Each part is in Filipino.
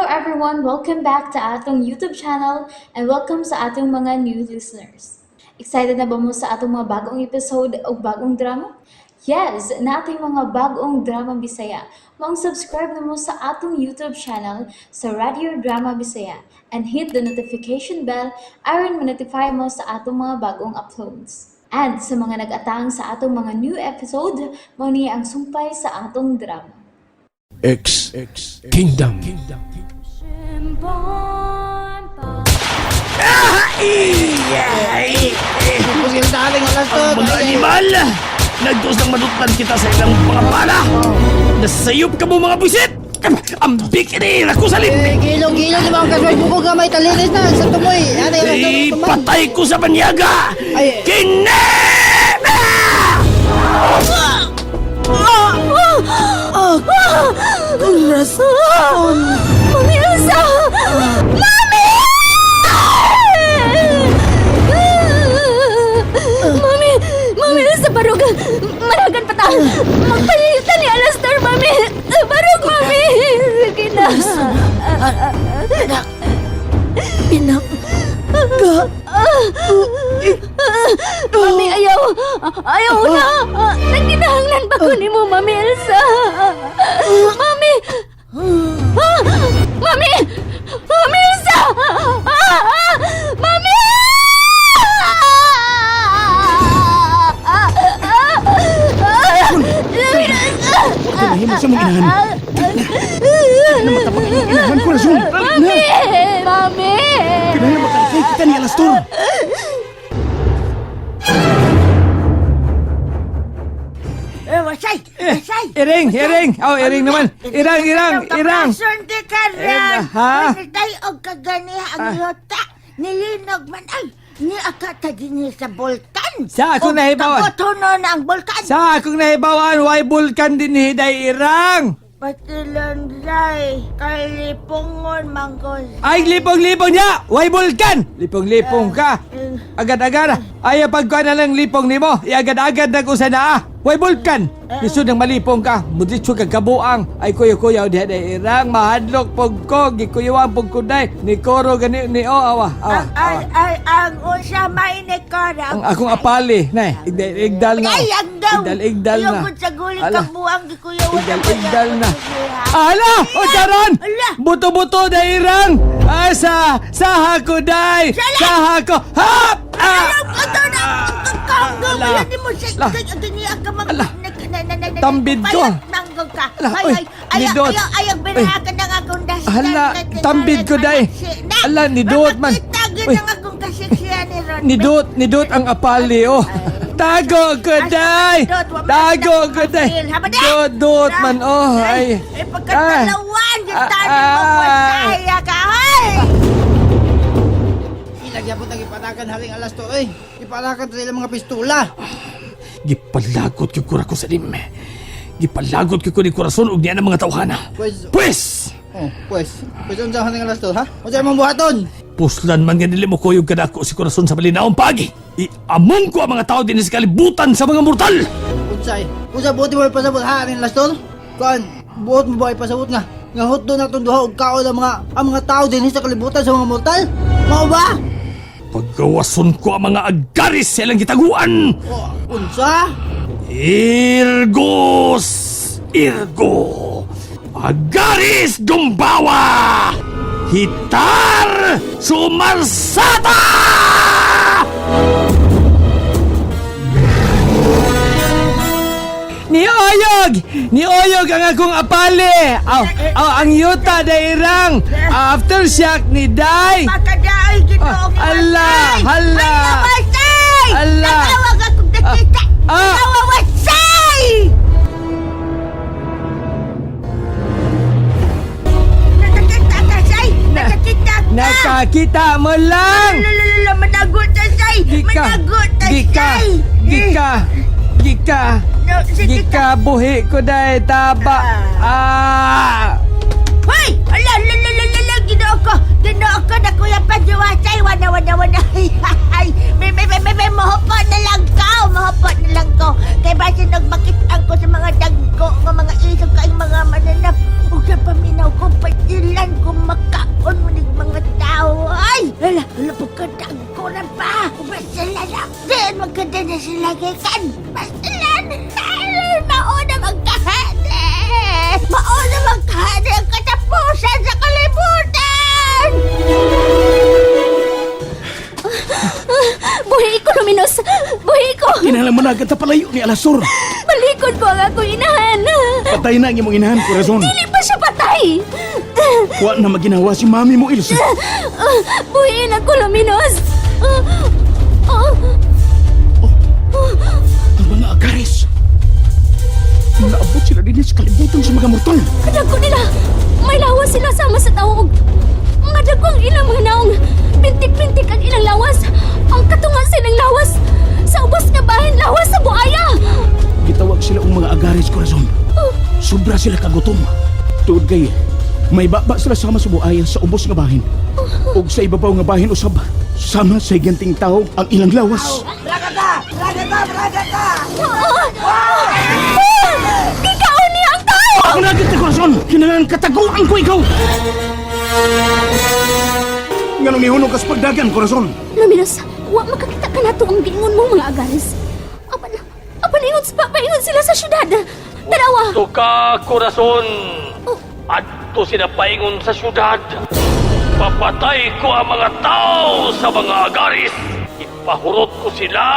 everyone! Welcome back to atong YouTube channel and welcome sa atong mga new listeners. Excited na ba mo sa atong mga bagong episode o bagong drama? Yes, na ating mga bagong drama Bisaya. Mag-subscribe na mo sa atong YouTube channel sa Radio Drama Bisaya and hit the notification bell aron ma-notify mo sa atong mga bagong uploads. And sa mga nag-atang sa atong mga new episode, mo niya ang sumpay sa atong drama. X Kingdom. Kung yung daling alas to, Ang mga animal! Nagdos ng manutan kita sa ilang mga pala! Nasayop ka mo mga busit! Ang bikini! Naku sa limbing! gilong-gilong di ba ang kasway bukog nga may talinis na sa tumoy. Ano yung Patay ko sa banyaga! Ay. Kinema! Rason! Mami Elsa! Mami! Mami Elsa, barug! Maragan pa ta! Magpalitan ni Alastar, Mami! Barug, Mami! Sige na! Pinak! Mami, ayaw! Ayaw na! Nagkinahanglan ba ko ni mo, Mami Elsa? Mami! Mami! Mami Elsa! Mami! Hinahimos sa mong inahan. Ano matapag ang inahan ko na zoom? Mami! Mami! Kinahimos makakay kita ni Alastor. Wasay! Wasay! Iring! Oh, iring naman! Irang! Kapasyon di ka rin! Ha? Manitay o kagani ang yota. Nilinog man ay ni akata din sa bulkan. Sa ako nahibawan. Kapotono na ang bulkan. Sa akong nahibawan, why bulkan din hiday irang? Patilon ray, kalipungon manggol. Ay, lipong-lipong niya! Why bulkan? Lipong-lipong ka. Agad-agad. Ay, pagkuhan na lang lipong ni mo. Iagad-agad na ko sa naa. Why bulkan? Lisod ng malipong ka. Muditso kag kabuang. Ay, kuya-kuya, di haday irang. Mahadlok pog ko. Gikuyawang pog kuday. Ni Koro gani ni o. Awa. Ang unsa may ni Karang. Ang akong apali. Nay, igdal na. Ay, ang daw. Igdal na. Yung sa guling Ala. kabuang di kuya. Igdal na. Ala! O charon! Ala. Buto-buto na irang! Asa! Saha ko day! Saha ko! Hap! Ito na! Kanggo! Ala. Yan mo siya! Ala. Ganyan ka mga... Ala. Tambid ko. Nanggo ka! Ala, oy, nidot. Ayaw binahakan ng akong dahilan. Hala, tambid ko day! Ala, nidot man! Makitagin Uy. ng akong kasiksiyan ni Ron. Nidot ang apali, oh! Tago ko day! Tago ko day! Dot man, oh! Ay! Pagkatalawan! Yung tani mo! Masaya ka! Ay! Ilagyapot ang ipanakan haring alas to eh. Ipanakan sila mga pistula. Gipalagot yung kura ko sa lime. Gipalagot ko ni korason ug niya ng mga tawhana. Pues! Pues unsa haring alas to ha? Unsa imong buhaton? Puslan man nga nila mo kuyog kadako si korason sa malinaong pagi. Iamong ko ang mga tao din sa kalibutan sa mga mortal. Unsa buti mo ipasabot ha haring alas to? Kuan, buot mo ba ipasabot nga? Nga hutdo na itong duha og kaon ang mga tao din sa kalibutan sa mga mortal? Mao ba? Paggawason ko ang mga agaris sa ilang gitaguan. Unsa? Irgo! Agaris Dumbawa! Hitar Sumarsata! Ni Oyog ang akong apali! Ang yuta na irang! Aftershock ni Day! Makadaay ginoo ko. Ala! Hala! Wasay! Ala. Natawag akong dakita! Tawa wasay! Nakakita ka, say! Nakakita ka! Nakakita mo lang! Lalalala, managot na, say! Managot na, say! Gika, buhi ko dahil taba. Hoy! Ala, lalalala, ginoo ko! Ginoo ko na kuya pa si Wasay! Wana! May mahupot na lang ko! Kaya ba sinagmakitang ko sa mga dagko, ng mga isog kaing mga mananap? Huwag na paminaw ko, patilan ko Luminos! Buhi ko! Kinahanglan managat sa palayo ni Alastor. Balikod ko ang akong inahan! Patay na ang imong inahan, Corazon. Dili pa siya patay! Wa na maginawa si mami mo, Ilsa. Buhiin ako, Luminos! Ang mga agares. Naabot sila din sa kalibutan sa mga mortal. Kadagko nila! May lawas sila sama sa tawog! Mga dagkong ilang mga naong! Pintik-pintik ang ilang lawas! Ang katungan silang lawas! Sa ubos nga bahin, lawas sa buaya! Gitawag sila ang mga agares, Corazon. Sobra sila kagutom. Tuod kay, may baba sila sama sa buaya sa ubos nga bahin. Ug sa ibabaw nga bahin usab, sama sa higanting tao ang ilang lawas. Ikaw niya ang tao! Ako na agad, Corazon! Kinahanglan kataguan ko ikaw! Nganong nihunog ka sa pagdagan, Corazon? Luminos, wa makakita ka na to ang gingon mong mga agares. Apan ingon papaingon sila sa syudad. Tarawa! Tuka, Corazon! Adto sila paingon sa syudad. Papatay ko ang mga tao sa mga agaris. Ipahurot ko sila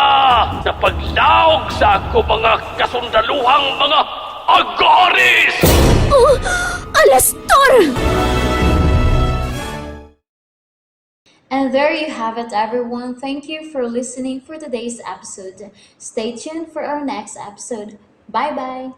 na paglaog sa ako mga kasundaluhang mga agaris! Alastor! And there you have it, everyone. Thank you for listening for today's episode. Stay tuned for our next episode. Bye-bye.